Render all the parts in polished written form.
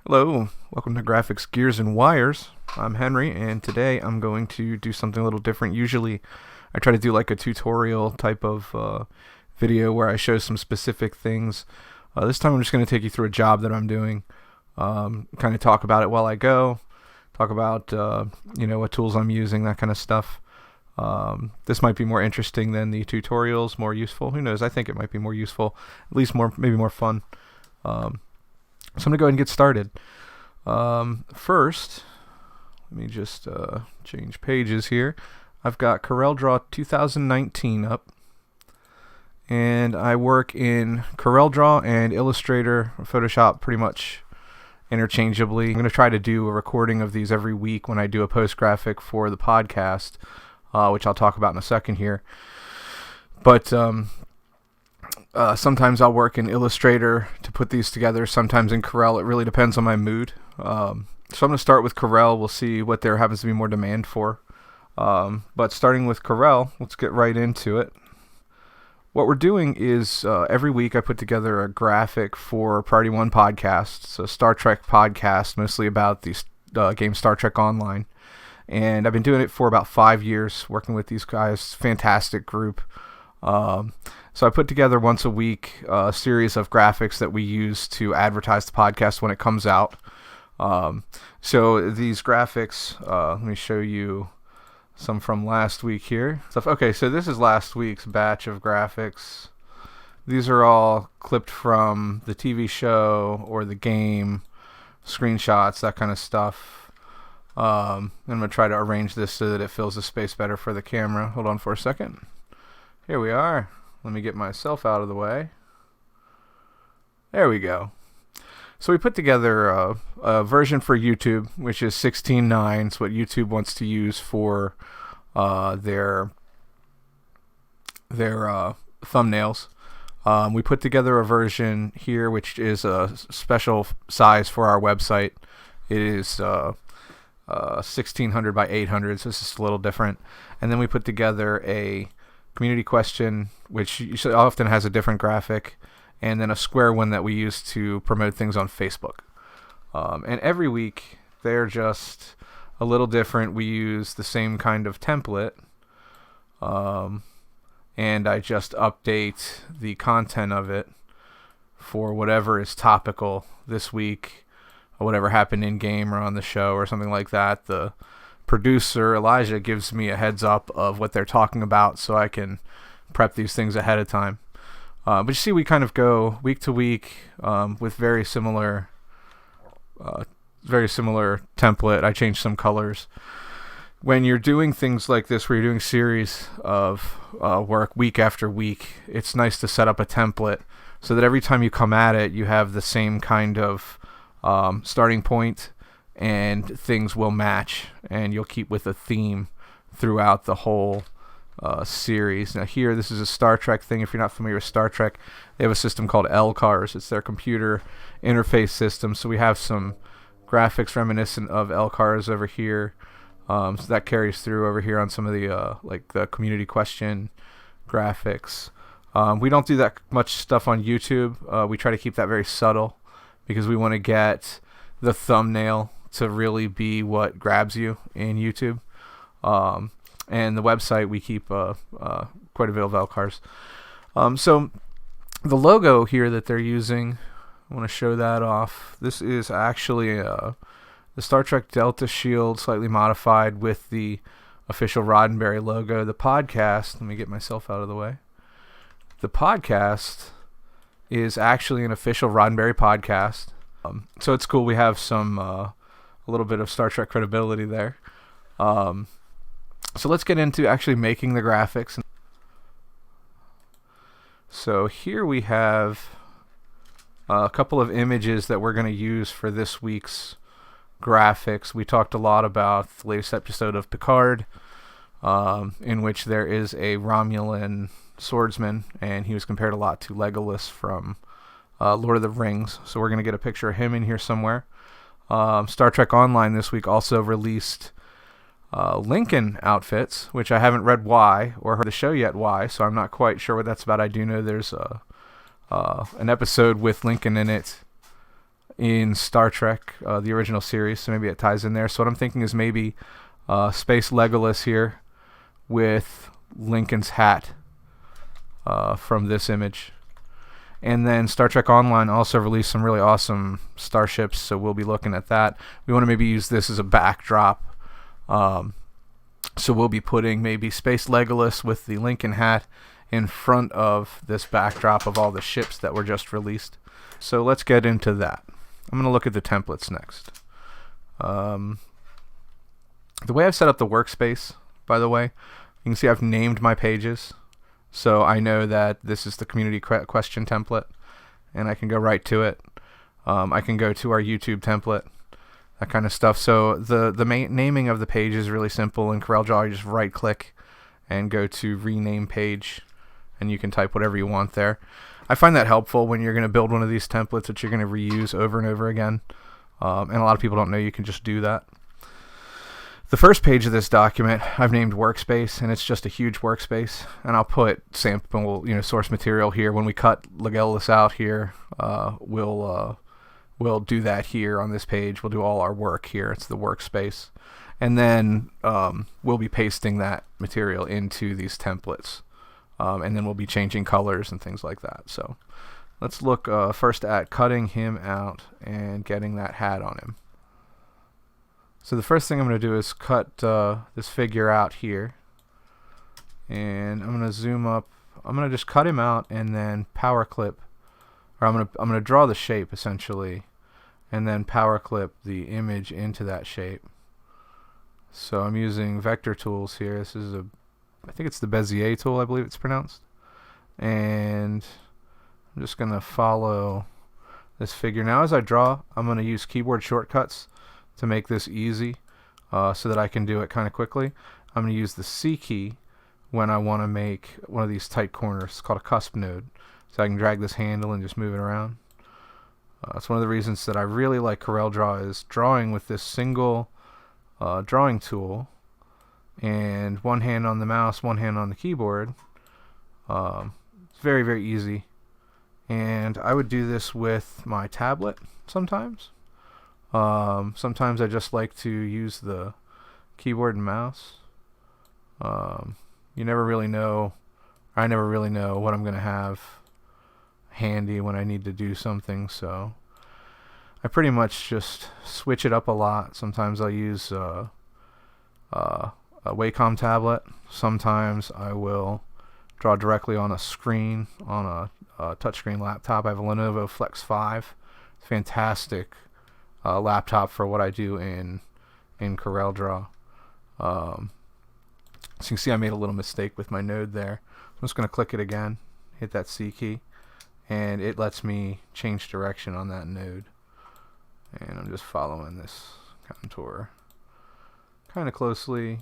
Hello, welcome to Graphics Gears and Wires. I'm Henry, and today I'm going to do something a little different. Usually I try to do like a tutorial type of video where I show some specific things. This time I'm just going to take you through a job that I'm doing, kind of talk about it while I go, talk about what tools I'm using, that kind of stuff. This might be more interesting than the tutorials, more useful. Who knows? I think it might be more useful, at least maybe more fun. So I'm going to go ahead and get started. First, let me just change pages here. I've got CorelDraw 2019 up. And I work in CorelDraw and Illustrator, Photoshop pretty much interchangeably. I'm going to try to do a recording of these every week when I do a post graphic for the podcast, which I'll talk about in a second here. But sometimes I'll work in Illustrator to put these together, sometimes in Corel. It really depends on my mood. So I'm going to start with Corel. We'll see what there happens to be more demand for. But starting with Corel, let's get right into it. What we're doing is every week I put together a graphic for Priority One podcast. It's a Star Trek podcast, mostly about the game Star Trek Online. And I've been doing it for about 5 years, working with these guys. Fantastic group. So I put together once a week a series of graphics that we use to advertise the podcast when it comes out. So these graphics, let me show you some from last week here. Okay, so this is last week's batch of graphics. These are all clipped from the TV show or the game, screenshots, that kind of stuff. I'm going to try to arrange this so that it fills the space better for the camera. Hold on for a second. Here we are. Let me get myself out of the way. There we go. So we put together a version for YouTube, which is 16:9. It's what YouTube wants to use for their thumbnails. We put together a version here, which is a special size for our website. It is 1600 by 800, so this is a little different. And then we put together a community question, which often has a different graphic, and then a square one that we use to promote things on Facebook. And every week they're just a little different. We use the same kind of template, and I just update the content of it for whatever is topical this week, or whatever happened in game or on the show or something like that. The producer Elijah gives me a heads up of what they're talking about, so I can prep these things ahead of time. But you see, we kind of go week to week with very similar template. I change some colors. When you're doing things like this, where you're doing series of work week after week, it's nice to set up a template so that every time you come at it, you have the same kind of starting point, and things will match, and you'll keep with a theme throughout the whole series. Now here, this is a Star Trek thing. If you're not familiar with Star Trek, they have a system called LCARS. It's their computer interface system. So we have some graphics reminiscent of LCARS over here. So that carries through over here on some of the like the community question graphics. We don't do that much stuff on YouTube. We try to keep that very subtle because we want to get the thumbnail to really be what grabs you in YouTube. And the website, we keep quite a bit of LCARS. So the logo here that they're using, I want to show that off. This is actually the Star Trek Delta Shield, slightly modified with the official Roddenberry logo. The podcast, let me get myself out of the way. The podcast is actually an official Roddenberry podcast. So it's cool. We have some a little bit of Star Trek credibility there. So let's get into actually making the graphics. So here we have a couple of images that we're going to use for this week's graphics. We talked a lot about the latest episode of Picard, in which there is a Romulan swordsman, and he was compared a lot to Legolas from Lord of the Rings. So we're going to get a picture of him in here somewhere. Star Trek Online this week also released Lincoln outfits, which I haven't read why or heard the show yet why, so I'm not quite sure what that's about. I do know there's an episode with Lincoln in it in Star Trek, the original series, so maybe it ties in there. So what I'm thinking is maybe Space Legolas here with Lincoln's hat from this image. And then Star Trek Online also released some really awesome starships, so we'll be looking at that. We want to maybe use this as a backdrop. So we'll be putting maybe Space Legolas with the Lincoln hat in front of this backdrop of all the ships that were just released. So let's get into that. I'm going to look at the templates next. The way I've set up the workspace, by the way, you can see I've named my pages. So I know that this is the community question template, and I can go right to it. I can go to our YouTube template, that kind of stuff. So the naming of the page is really simple. In CorelDraw, you just right click and go to rename page, and you can type whatever you want there. I find that helpful when you're going to build one of these templates that you're going to reuse over and over again. And a lot of people don't know you can just do that. The first page of this document I've named workspace, and it's just a huge workspace. And I'll put sample, source material here. When we cut Legolas out here, we'll do that here on this page. We'll do all our work here. It's the workspace. And then we'll be pasting that material into these templates. And then we'll be changing colors and things like that. So let's look first at cutting him out and getting that hat on him. So the first thing I'm going to do is cut this figure out here. And I'm going to zoom up. I'm going to just cut him out and then Powerclip. Or I'm going to draw the shape essentially, and then Powerclip the image into that shape. So I'm using vector tools here. This is I think it's the Bezier tool, I believe it's pronounced. And I'm just going to follow this figure. Now as I draw, I'm going to use keyboard shortcuts to make this easy so that I can do it kind of quickly. I'm going to use the C key when I want to make one of these tight corners. It's called a cusp node. So I can drag this handle and just move it around. That's one of the reasons that I really like CorelDraw, is drawing with this single drawing tool, and one hand on the mouse, one hand on the keyboard. It's very, very easy. And I would do this with my tablet sometimes. Sometimes I just like to use the keyboard and mouse. You never really know, I never really know what I'm going to have handy when I need to do something, so I pretty much just switch it up a lot. Sometimes I'll use a Wacom tablet. Sometimes I will draw directly on a screen, on a touchscreen laptop. I have a Lenovo Flex 5. Fantastic laptop for what I do in CorelDraw. So you can see I made a little mistake with my node there. I'm just going to click it again, hit that C key, and it lets me change direction on that node. And I'm just following this contour kind of closely,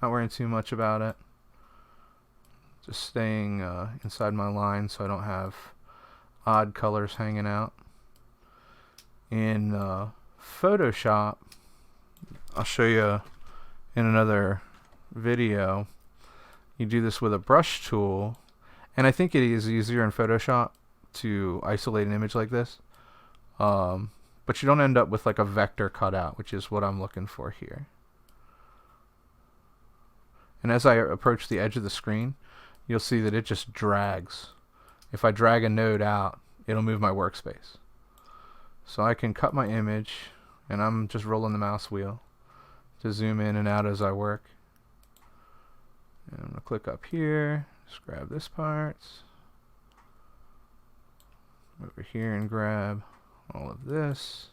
not worrying too much about it, just staying inside my line so I don't have odd colors hanging out. In Photoshop, I'll show you in another video, you do this with a brush tool, and I think it is easier in Photoshop to isolate an image like this, but you don't end up with like a vector cutout, which is what I'm looking for here. And as I approach the edge of the screen, you'll see that it just drags. If I drag a node out, it'll move my workspace. So I can cut my image, and I'm just rolling the mouse wheel to zoom in and out as I work. And I'm going to click up here, just grab this part, over here and grab all of this.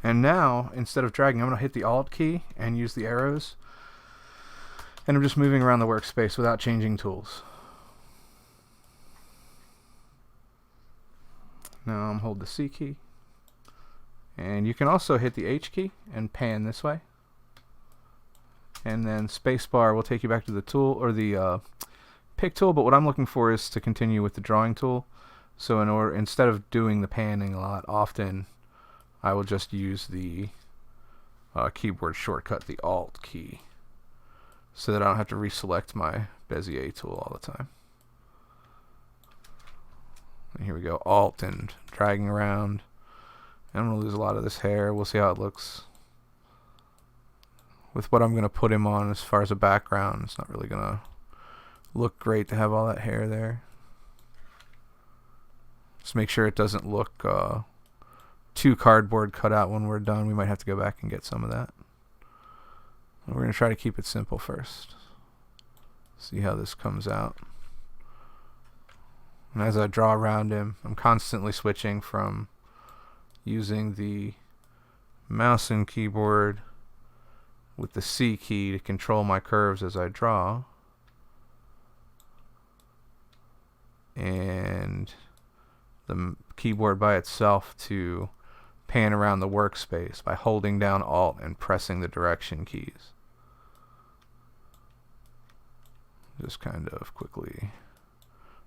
And now, instead of dragging, I'm going to hit the Alt key and use the arrows. And I'm just moving around the workspace without changing tools. Now I'm hold the C key. And you can also hit the H key and pan this way. And then spacebar will take you back to the tool, or the pick tool, but what I'm looking for is to continue with the drawing tool. So instead of doing the panning a lot, often I will just use the keyboard shortcut, the Alt key. so that I don't have to reselect my Bezier tool all the time. And here we go, Alt and dragging around. I'm going to lose a lot of this hair. We'll see how it looks. With what I'm going to put him on as far as a background, it's not really going to look great to have all that hair there. Just make sure it doesn't look too cardboard cut out when we're done. We might have to go back and get some of that. And we're going to try to keep it simple first. See how this comes out. And as I draw around him, I'm constantly switching from using the mouse and keyboard with the C key to control my curves as I draw, and the keyboard by itself to pan around the workspace by holding down Alt and pressing the direction keys. Just kind of quickly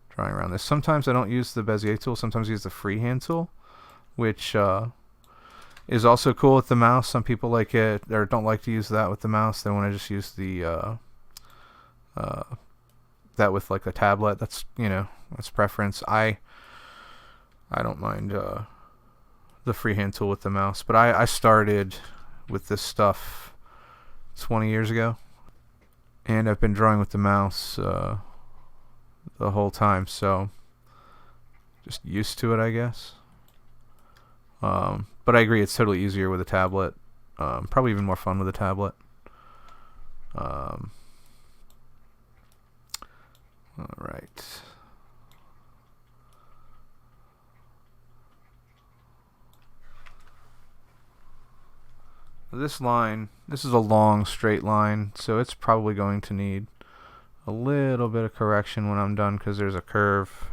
drawing around this. Sometimes I don't use the Bezier tool, sometimes I use the freehand tool, which is also cool with the mouse. Some people like it or don't like to use that with the mouse. They want to just use the that with like a tablet. That's, you know, that's preference. I don't mind the freehand tool with the mouse, but I started with this stuff 20 years ago, and I've been drawing with the mouse the whole time, so just used to it, I guess. But I agree, it's totally easier with a tablet. Probably even more fun with a tablet. Alright. This line, this is a long straight line, so it's probably going to need a little bit of correction when I'm done, because there's a curve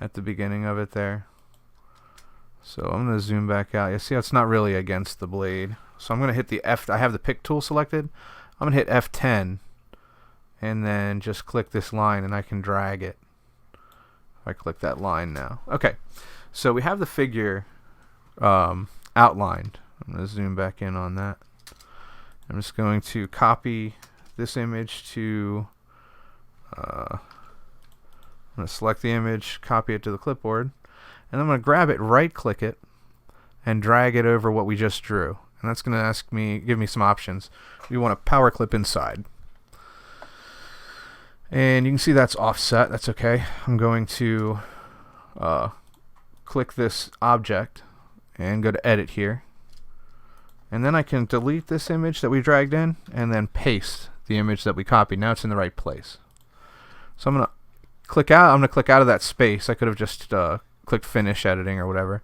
at the beginning of it there. So I'm going to zoom back out. You see how it's not really against the blade. So I'm going to hit the F. I have the pick tool selected. I'm going to hit F10 and then just click this line, and I can drag it. I click that line now. Okay, so we have the figure outlined. I'm going to zoom back in on that. I'm just going to copy this image to I'm going to select the image, copy it to the clipboard, and I'm going to grab it, right click it, and drag it over what we just drew. And that's going to give me some options. We want a power clip inside. And you can see that's offset. That's okay. I'm going to click this object and go to edit here. And then I can delete this image that we dragged in and then paste the image that we copied. Now it's in the right place. So I'm going to click out. I'm going to click out of that space. I could have just clicked finish editing or whatever.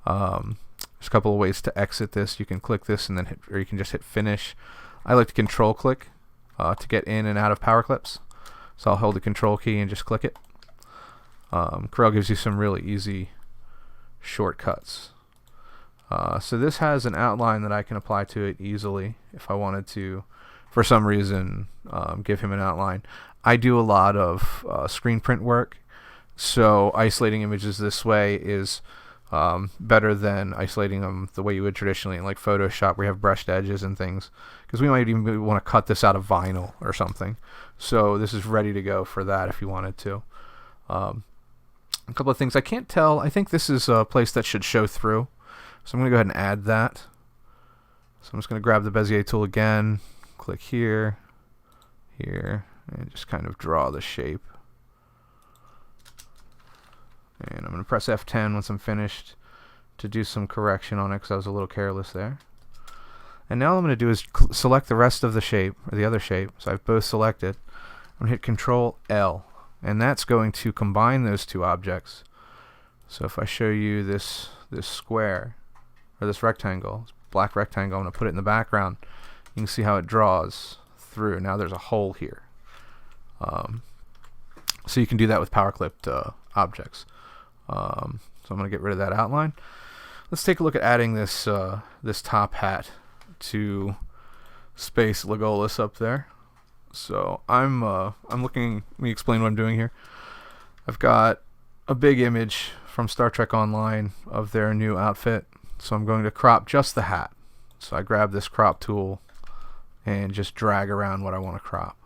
There's a couple of ways to exit this. You can click this and then hit, or you can just hit finish. I like to control click to get in and out of Powerclips. So I'll hold the control key and just click it. Corel gives you some really easy shortcuts. So this has an outline that I can apply to it easily if I wanted to, for some reason, give him an outline. I do a lot of screen print work, so isolating images this way is better than isolating them the way you would traditionally in like Photoshop, where you have brushed edges and things, because we might even want to cut this out of vinyl or something. So this is ready to go for that if you wanted to. A couple of things I can't tell. I think this is a place that should show through, so I'm going to go ahead and add that. So I'm just going to grab the Bezier tool again, click here, here, and just kind of draw the shape. And I'm going to press F10 once I'm finished to do some correction on it, because I was a little careless there. And now all I'm going to do is select the rest of the shape, or the other shape. So I've both selected. I'm going to hit Control L, and that's going to combine those two objects. So if I show you this square, or this rectangle, this black rectangle, I'm going to put it in the background. You can see how it draws through. Now there's a hole here. So you can do that with Powerclip objects. So I'm going to get rid of that outline. Let's take a look at adding this this top hat to Space Legolas up there. So I'm looking. Let me explain what I'm doing here. I've got a big image from Star Trek Online of their new outfit. So I'm going to crop just the hat. So I grab this crop tool and just drag around what I want to crop.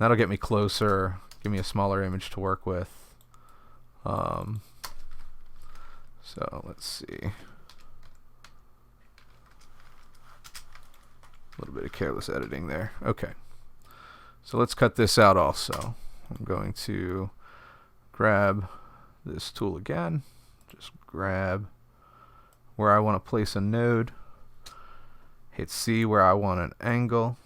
That'll get me closer, give me a smaller image to work with. So let's see. A little bit of careless editing there. Okay. So let's cut this out also. I'm going to grab this tool again. Just grab where I want to place a node. Hit C where I want an angle.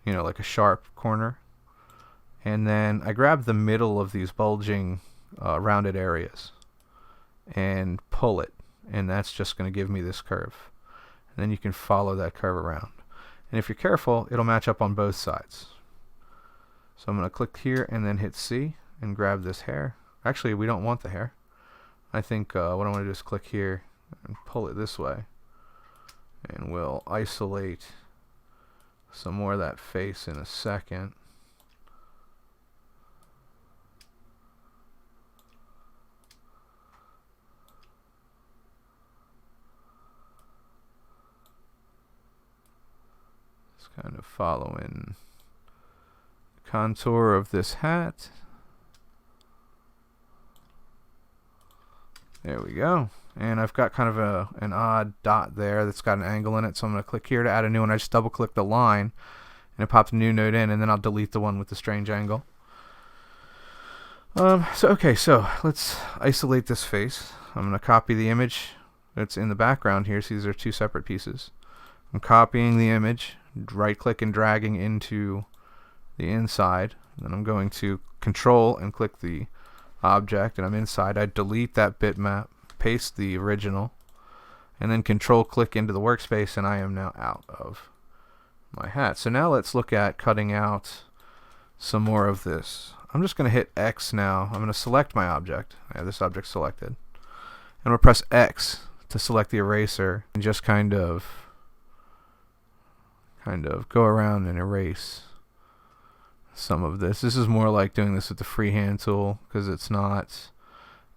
You know, like a sharp corner. And then I grab the middle of these bulging rounded areas and pull it. And that's just going to give me this curve. And then you can follow that curve around. And if you're careful, it'll match up on both sides. So I'm going to click here and then hit C and grab this hair. Actually, we don't want the hair. I think what I want to do is click here and pull it this way. And we'll isolate some more of that face in a second. Kind of following the contour of this hat. There we go. And I've got kind of an odd dot there that's got an angle in it, so I'm going to click here to add a new one. I just double click the line and it pops a new node in, and then I'll delete the one with the strange angle. Okay, so let's isolate this face. I'm going to copy the image that's in the background here. See, these are two separate pieces. I'm copying the image, right click and dragging into the inside. Then I'm going to control and click the object, and I'm inside. I delete that bitmap, paste the original, and then control click into the workspace, and I am now out of my hat. So now let's look at cutting out some more of this. I'm just going to hit X now. I'm going to select my object. I have this object selected. And I'm going to press X to select the eraser and just kind of go around and erase some of this. This is more like doing this with the freehand tool because it's not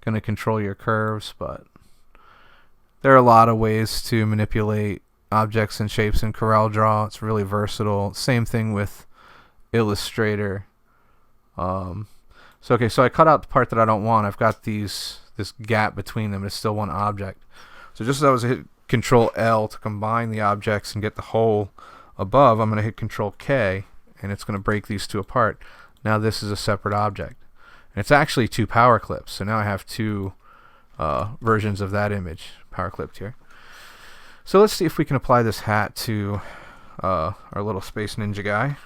going to control your curves, but there are a lot of ways to manipulate objects and shapes in CorelDraw. It's really versatile. Same thing with Illustrator. So I cut out the part that I don't want. I've got this gap between them. It's still one object. So just as I was hit Control L to combine the objects and get the whole above, I'm going to hit Control K, and it's going to break these two apart. Now this is a separate object. And it's actually two Powerclips. So now I have two versions of that image Powerclipped here. So let's see if we can apply this hat to our little Space Ninja guy.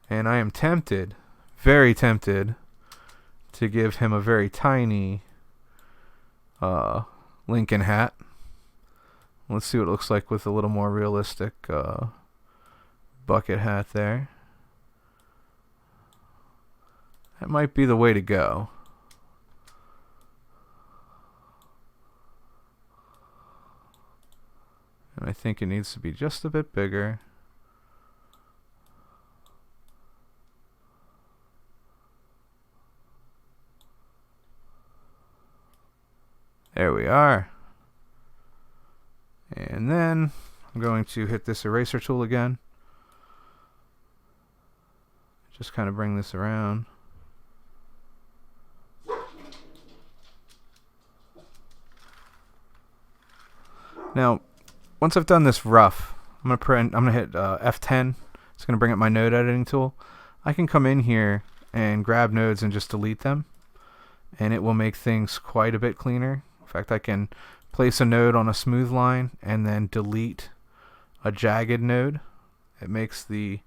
And I am tempted, very tempted, to give him a very tiny Lincoln hat. Let's see what it looks like with a little more realistic bucket hat there. That might be the way to go. And I think it needs to be just a bit bigger. There we are. And then I'm going to hit this eraser tool again. Just kind of bring this around. Now, once I've done this rough, I'm gonna hit F10. It's gonna bring up my node editing tool. I can come in here and grab nodes and just delete them, and it will make things quite a bit cleaner. In fact, I can place a node on a smooth line and then delete a jagged node. It makes the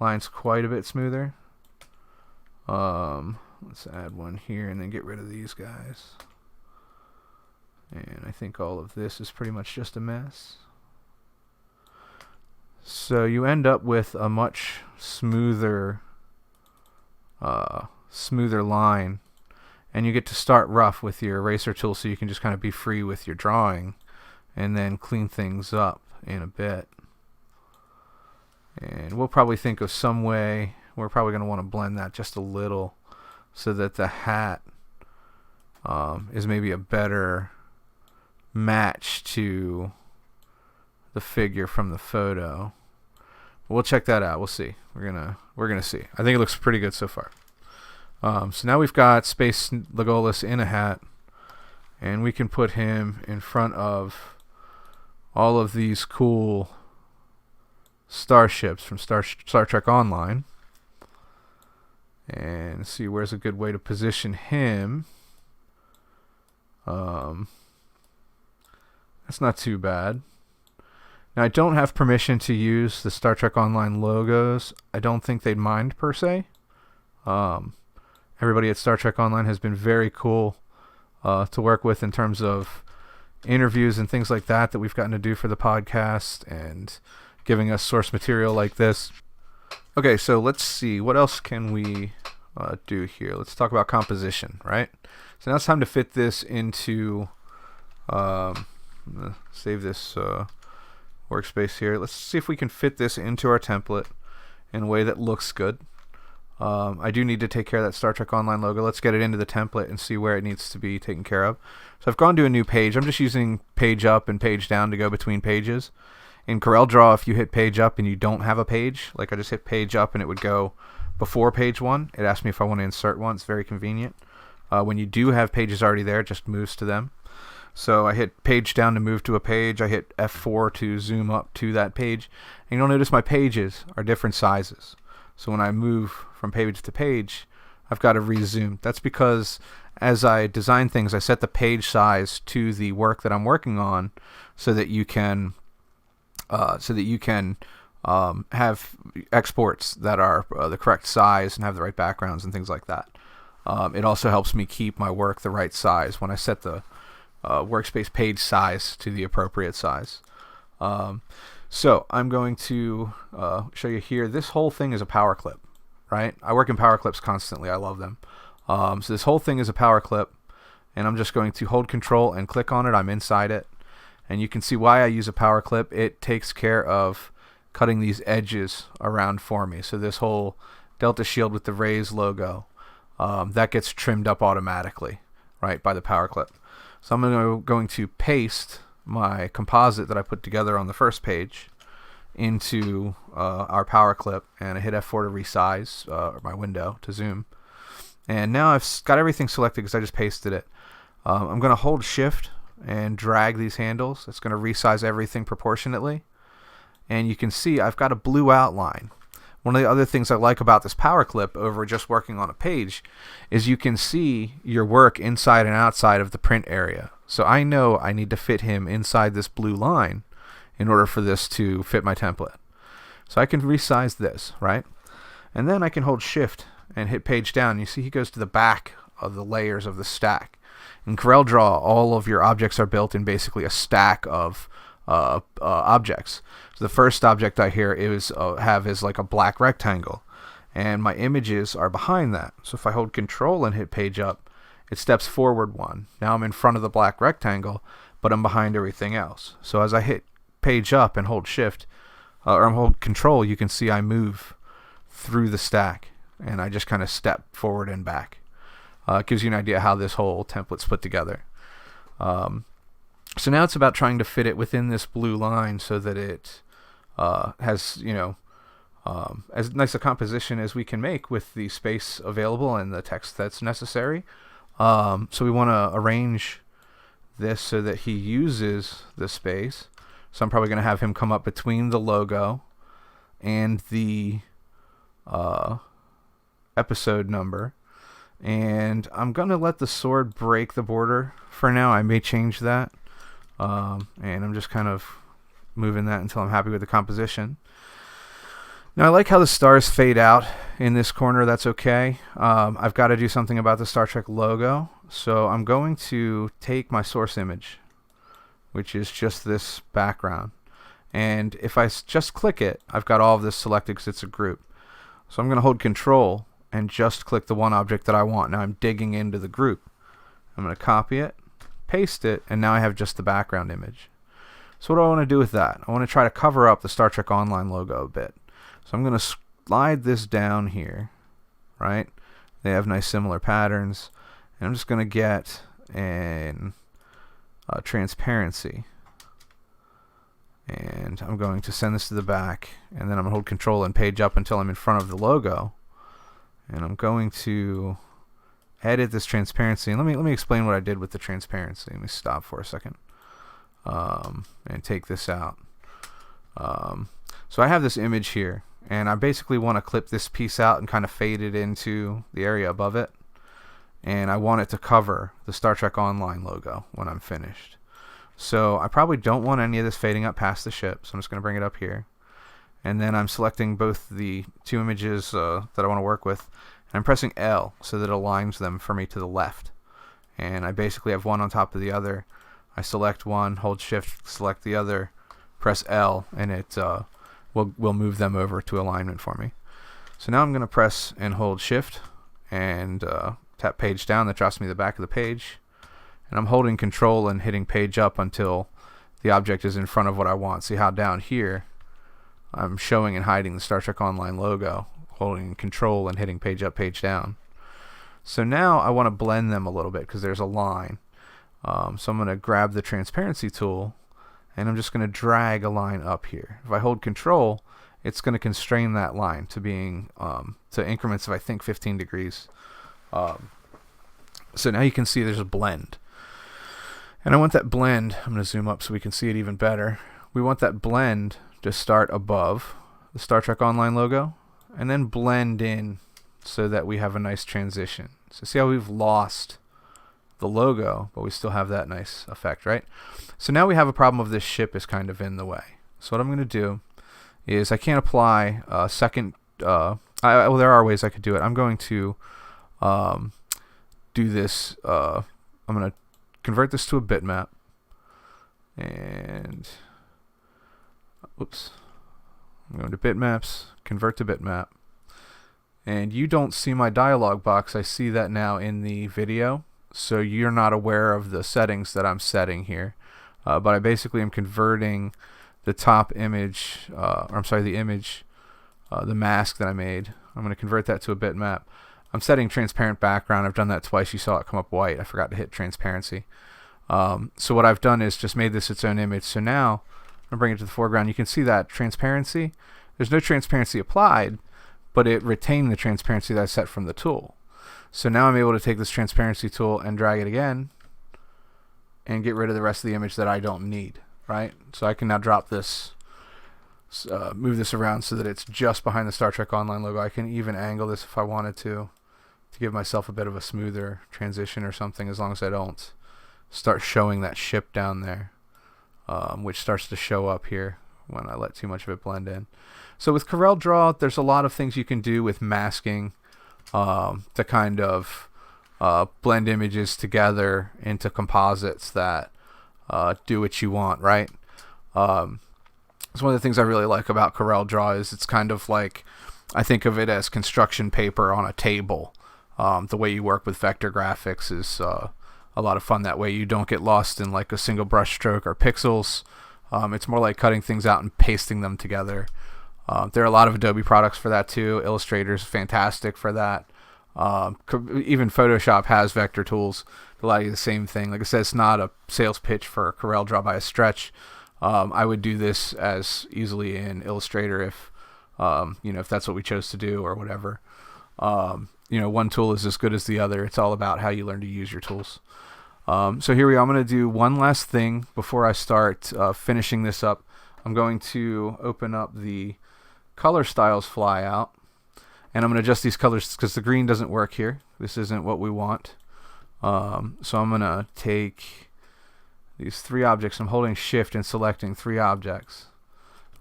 lines quite a bit smoother. Let's add one here and then get rid of these guys. And I think all of this is pretty much just a mess. So you end up with a much smoother line. And you get to start rough with your eraser tool, so you can just kind of be free with your drawing and then clean things up in a bit. And we'll probably think of some way. We're probably going to want to blend that just a little so that the hat is maybe a better match to the figure from the photo. We'll check that out. We'll see. We're gonna see. I think it looks pretty good so far. So now we've got Space Legolas in a hat, and we can put him in front of all of these cool starships from Star Trek Online, and see where's a good way to position him. That's not too bad. Now, I don't have permission to use the Star Trek Online logos. I don't think they'd mind, per se. Everybody at Star Trek Online has been very cool to work with in terms of interviews and things like that we've gotten to do for the podcast, and giving us source material like this. Okay, so let's see. What else can we do here? Let's talk about composition, right? So now it's time to fit this into... I'm going to save this... workspace here. Let's see if we can fit this into our template in a way that looks good. I do need to take care of that Star Trek Online logo. Let's get it into the template and see where it needs to be taken care of. So I've gone to a new page. I'm just using page up and page down to go between pages. In CorelDraw, if you hit page up and you don't have a page, like I just hit page up and it would go before page one, it asks me if I want to insert one. It's very convenient. When you do have pages already there, it just moves to them. So I hit page down to move to a page. I hit F4 to zoom up to that page. And you'll notice my pages are different sizes. So when I move from page to page, I've got to rezoom. That's because as I design things, I set the page size to the work that I'm working on, so that you can have exports that are the correct size and have the right backgrounds and things like that. It also helps me keep my work the right size when I set the workspace page size to the appropriate size. So I'm going to show you here. This whole thing is a Powerclip, right? I work in Powerclips constantly. I love them. So this whole thing is a Powerclip, and I'm just going to hold Control and click on it. I'm inside it, and you can see why I use a Powerclip. It takes care of cutting these edges around for me. So this whole Delta Shield with the Rays logo, that gets trimmed up automatically, right, by the Powerclip. So I'm going to paste my composite that I put together on the first page into our Powerclip, and I hit F4 to resize my window to zoom. And now I've got everything selected because I just pasted it. I'm going to hold Shift and drag these handles. It's going to resize everything proportionately. And you can see I've got a blue outline. One of the other things I like about this Powerclip over just working on a page is you can see your work inside and outside of the print area. So I know I need to fit him inside this blue line in order for this to fit my template. So I can resize this, right? And then I can hold Shift and hit page down. You see he goes to the back of the layers of the stack. In CorelDraw, all of your objects are built in basically a stack of objects. So the first object I here have is like a black rectangle, and my images are behind that. So if I hold Control and hit page up, it steps forward one. Now I'm in front of the black rectangle, but I'm behind everything else. So as I hit page up and hold Shift, or hold Control, you can see I move through the stack, and I just kind of step forward and back. It gives you an idea how this whole template's put together. So now it's about trying to fit it within this blue line so that it has, as nice a composition as we can make with the space available and the text that's necessary. So we want to arrange this so that he uses the space. So I'm probably going to have him come up between the logo and the episode number. And I'm going to let the sword break the border for now. I may change that. And I'm just kind of moving that until I'm happy with the composition. Now I like how the stars fade out in this corner. That's okay. I've got to do something about the Star Trek logo. So I'm going to take my source image, which is just this background. And if I just click it, I've got all of this selected because it's a group. So I'm going to hold Control and just click the one object that I want. Now I'm digging into the group. I'm going to copy it, paste it, and now I have just the background image. So what do I want to do with that? I want to try to cover up the Star Trek Online logo a bit. So I'm going to slide this down here, right? They have nice similar patterns. And I'm just going to get an transparency. And I'm going to send this to the back, and then I'm going to hold Control and page up until I'm in front of the logo. And I'm going to edit this transparency. And let me explain what I did with the transparency. Let me stop for a second and take this out. So I have this image here, and I basically want to clip this piece out and kind of fade it into the area above it. And I want it to cover the Star Trek Online logo when I'm finished. So I probably don't want any of this fading up past the ship, so I'm just going to bring it up here. And then I'm selecting both the two images that I want to work with, and I'm pressing L so that it aligns them for me to the left. And I basically have one on top of the other. I select one, hold Shift, select the other, press L, and it will move them over to alignment for me. So now I'm going to press and hold Shift and tap page down. That drops me the back of the page. And I'm holding Control and hitting page up until the object is in front of what I want. See how down here I'm showing and hiding the Star Trek Online logo, holding Control and hitting page up, page down. So now I want to blend them a little bit because there's a line. So I'm going to grab the transparency tool, and I'm just going to drag a line up here. If I hold Control, it's going to constrain that line to being to increments of, I think, 15 degrees. So now you can see there's a blend. And I want that blend, I'm going to zoom up so we can see it even better. We want that blend to start above the Star Trek Online logo and then blend in so that we have a nice transition. So see how we've lost the logo, but we still have that nice effect, right? So now we have a problem of this ship is kind of in the way. So what I'm going to do is I can't apply a second, well, there are ways I could do it. I'm going to do this, I'm going to convert this to a bitmap, and oops, I'm going to bitmaps, convert to bitmap, and you don't see my dialog box. I see that now in the video, so you're not aware of the settings that I'm setting here, but I basically am converting the top image, or I'm sorry, the image, the mask that I made. I'm going to convert that to a bitmap. I'm setting transparent background. I've done that twice. You saw it come up white. I forgot to hit transparency. So what I've done is just made this its own image. So now I'm going to bring it to the foreground. You can see that transparency. There's no transparency applied, but it retained the transparency that I set from the tool. So now I'm able to take this transparency tool and drag it again and get rid of the rest of the image that I don't need, right? So I can now drop this, move this around so that it's just behind the Star Trek Online logo. I can even angle this if I wanted to give myself a bit of a smoother transition or something, as long as I don't start showing that ship down there, which starts to show up here when I let too much of it blend in. So with CorelDraw, there's a lot of things you can do with masking to kind of blend images together into composites that do what you want, right? It's one of the things I really like about CorelDraw is it's kind of like, I think of it as construction paper on a table. The way you work with vector graphics is a lot of fun that way. You don't get lost in like a single brush stroke or pixels. It's more like cutting things out and pasting them together. There are a lot of Adobe products for that too. Illustrator's fantastic for that. Even Photoshop has vector tools that allow you the same thing. Like I said, it's not a sales pitch for CorelDraw by a stretch. I would do this as easily in Illustrator if if that's what we chose to do or whatever. One tool is as good as the other. It's all about how you learn to use your tools. So here we are. I'm going to do one last thing before I start finishing this up. I'm going to open up the color styles flyout, and I'm going to adjust these colors because the green doesn't work here. This isn't what we want. So I'm going to take these three objects. I'm holding Shift and selecting three objects,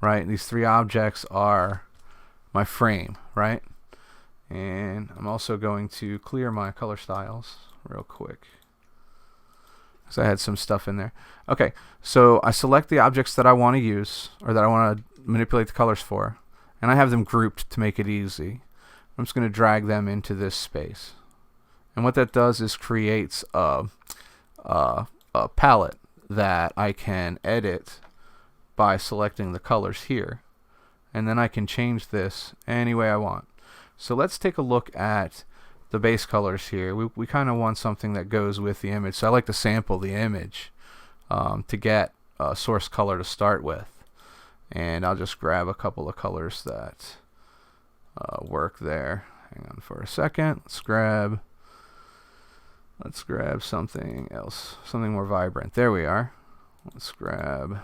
right? These three objects are my frame, right? And I'm also going to clear my color styles real quick because I had some stuff in there. Okay, so I select the objects that I want to use or that I want to manipulate the colors for, and I have them grouped to make it easy. I'm just going to drag them into this space. And what that does is creates a palette that I can edit by selecting the colors here. And then I can change this any way I want. So let's take a look at the base colors here. We kind of want something that goes with the image. So I like to sample the image to get a source color to start with. And I'll just grab a couple of colors that work there. Hang on for a second. Let's grab something else, something more vibrant. There we are. Let's grab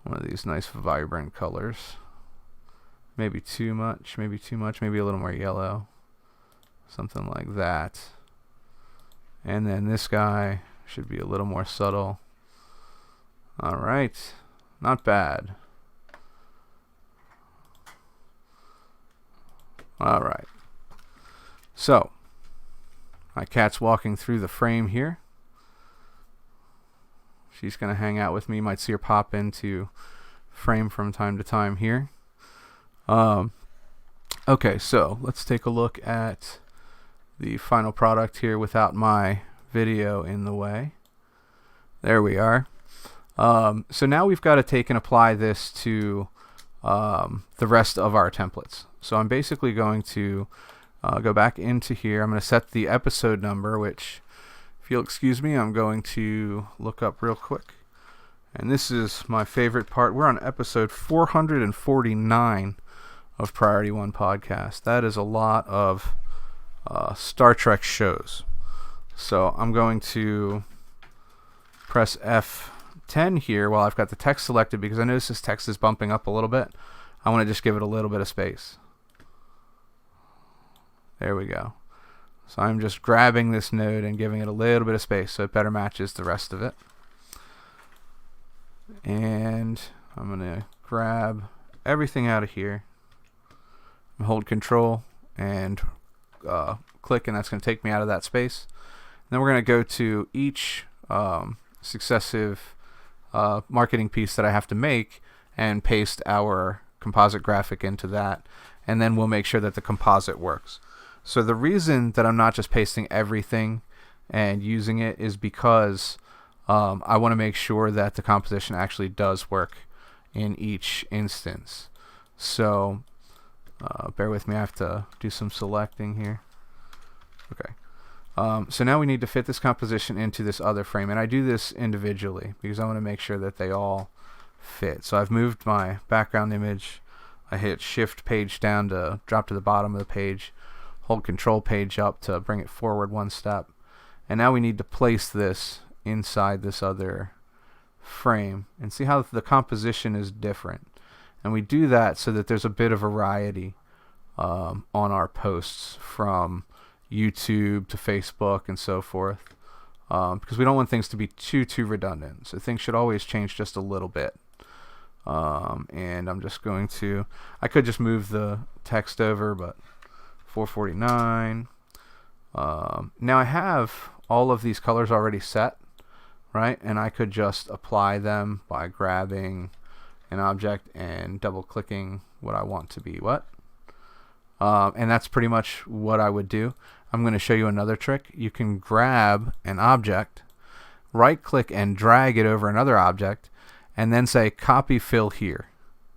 one of these nice vibrant colors. Maybe too much, maybe a little more yellow. Something like that. And then this guy should be a little more subtle. Alright, not bad. Alright. So, my cat's walking through the frame here. She's going to hang out with me. You might see her pop into frame from time to time here. Okay, so let's take a look at the final product here without my video in the way. There we are. So now we've got to take and apply this to the rest of our templates. So I'm basically going to go back into here. I'm going to set the episode number, which, if you'll excuse me, I'm going to look up real quick. And this is my favorite part. We're on episode 449 of Priority One Podcast. That is a lot of Star Trek shows. So I'm going to press F10 here while I've got the text selected, because I notice this text is bumping up a little bit. I want to just give it a little bit of space. There we go. So I'm just grabbing this node and giving it a little bit of space so it better matches the rest of it. And I'm going to grab everything out of here. Hold Control and click, and that's going to take me out of that space. And then we're going to go to each successive marketing piece that I have to make and paste our composite graphic into that, and then we'll make sure that the composite works. So the reason that I'm not just pasting everything and using it is because I want to make sure that the composition actually does work in each instance. So bear with me, I have to do some selecting here. Okay. So now we need to fit this composition into this other frame, and I do this individually because I want to make sure that they all fit. So I've moved my background image. I hit Shift page down to drop to the bottom of the page. Hold Control page up to bring it forward one step. And now we need to place this inside this other frame and see how the composition is different. And we do that so that there's a bit of variety on our posts from YouTube to Facebook and so forth, because we don't want things to be too redundant. So things should always change just a little bit. And I'm just going to, I could just move the text over, but 449. Now I have all of these colors already set, right? And I could just apply them by grabbing an object and double clicking what I want to be what. And that's pretty much what I would do. I'm going to show you another trick. You can grab an object, right click and drag it over another object, and then say copy fill here,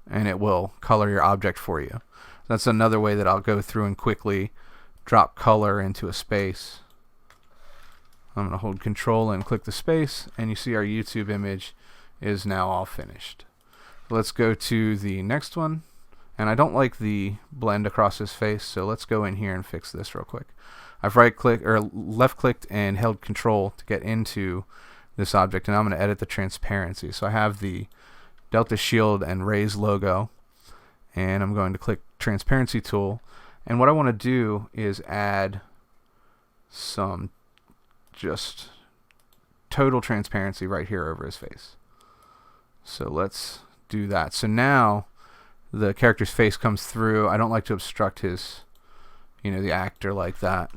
and it will color your object for you. That's another way that I'll go through and quickly drop color into a space. I'm going to hold Control and click the space, and you see our YouTube image is now all finished. Let's go to the next one. And I don't like the blend across his face, so let's go in here and fix this real quick. I've left clicked and held Control to get into this object, and I'm going to edit the transparency. So I have the Delta Shield and Raise logo, and I'm going to click Transparency tool. And what I want to do is add some just total transparency right here over his face. So let's do that. So now the character's face comes through. I don't like to obstruct his, the actor like that.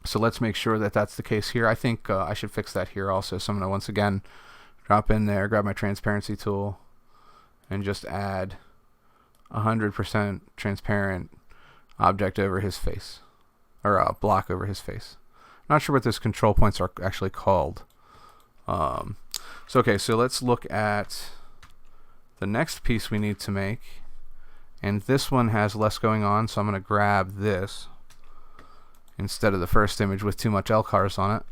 So let's make sure that that's the case here. I think I should fix that here also. So I'm going to once again drop in there, grab my transparency tool, and just add 100% transparent object over his face, or a block over his face. Not sure what those control points are actually called. So let's look at the next piece we need to make, and this one has less going on, so I'm going to grab this instead of the first image with too much LCARs on it,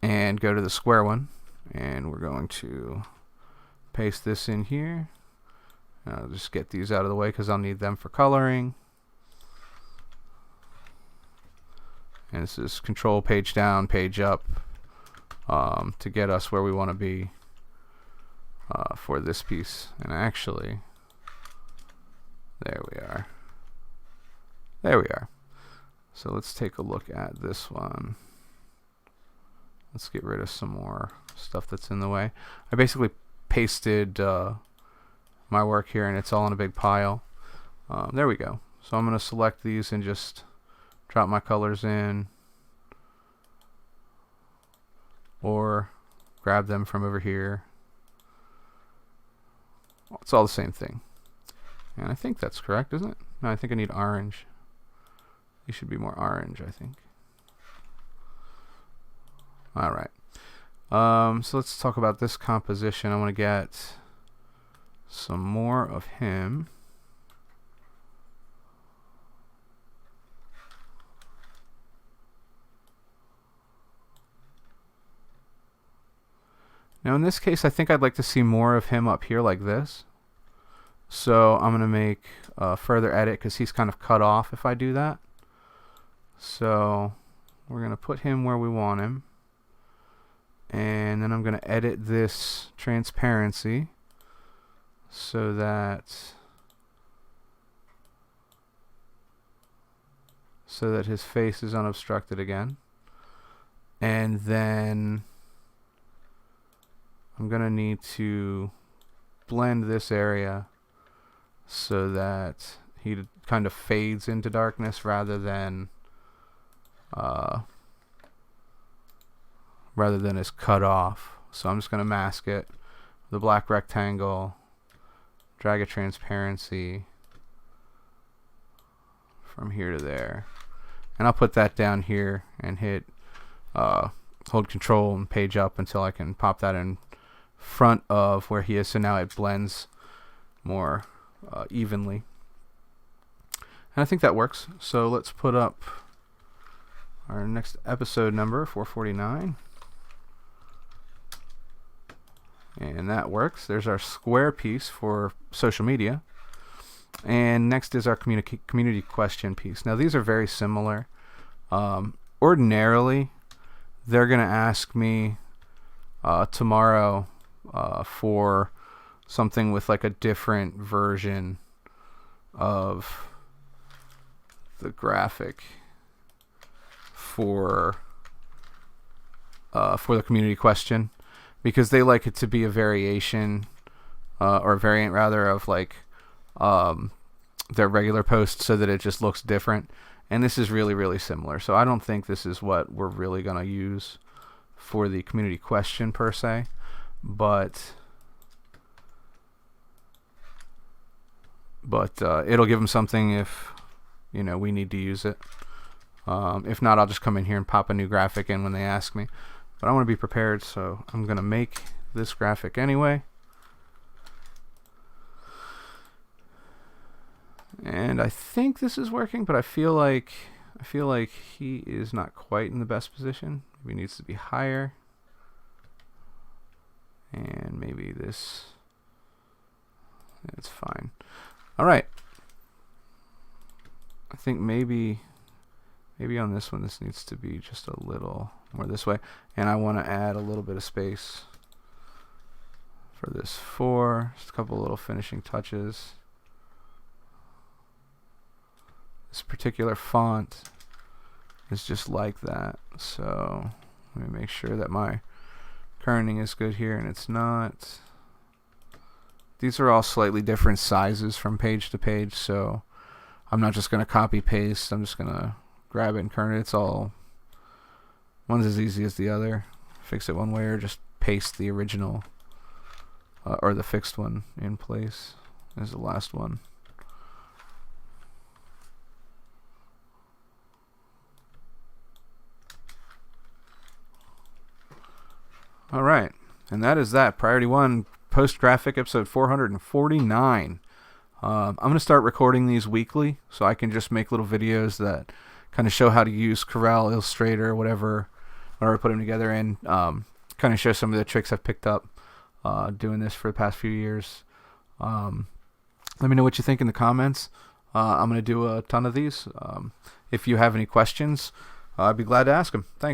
and go to the square one, and we're going to paste this in here. I'll just get these out of the way because I'll need them for coloring. And this is control page down, page up, to get us where we want to be for this piece. And actually, there we are. There we are. So let's take a look at this one. Let's get rid of some more stuff that's in the way. I basically pasted my work here, and it's all in a big pile. There we go. So I'm going to select these and just drop my colors in, or grab them from over here. It's all the same thing. And I think that's correct, isn't it? No, I think I need orange. These should be more orange, I think. Alright. So let's talk about this composition. I want to get some more of him. Now in this case, I think I'd like to see more of him up here like this. So I'm going to make a further edit because he's kind of cut off if I do that. So we're going to put him where we want him. And then I'm going to edit this transparency so that his face is unobstructed again. And then I'm going to need to blend this area so that he kind of fades into darkness rather than is cut off. So I'm just going to mask it with a black rectangle, drag a transparency from here to there, and I'll put that down here and hit hold control and page up until I can pop that in front of where he is, so now it blends more evenly. And I think that works. So let's put up our next episode number, 449. And that works. There's our square piece for social media. And next is our community question piece. Now these are very similar. Ordinarily, they're going to ask me tomorrow for something with like a different version of the graphic for the community question, because they like it to be a variation or a variant rather of like their regular post, so that it just looks different. And this is really, really similar. So I don't think this is what we're really going to use for the community question per se, but it'll give them something if we need to use it. If not, I'll just come in here and pop a new graphic in when they ask me. But I want to be prepared, so I'm going to make this graphic anyway. And I think this is working, but I feel like he is not quite in the best position. Maybe he needs to be higher. And maybe this, it's fine. All right. I think maybe on this one, this needs to be just a little more this way. And I want to add a little bit of space for this 4. Just a couple little finishing touches. This particular font is just like that. So let me make sure that my kerning is good here, and it's not. These are all slightly different sizes from page to page, so I'm not just going to copy paste. I'm just going to grab it and kern it. It's all, one's as easy as the other. Fix it one way, or just paste the original or the fixed one in place as the last one. All right, and that is that. Priority 1, Post Graphic, episode 449. I'm going to start recording these weekly, so I can just make little videos that kind of show how to use Corel, Illustrator, whatever I put them together, and kind of show some of the tricks I've picked up doing this for the past few years. Let me know what you think in the comments. I'm going to do a ton of these. If you have any questions, I'd be glad to ask them. Thanks.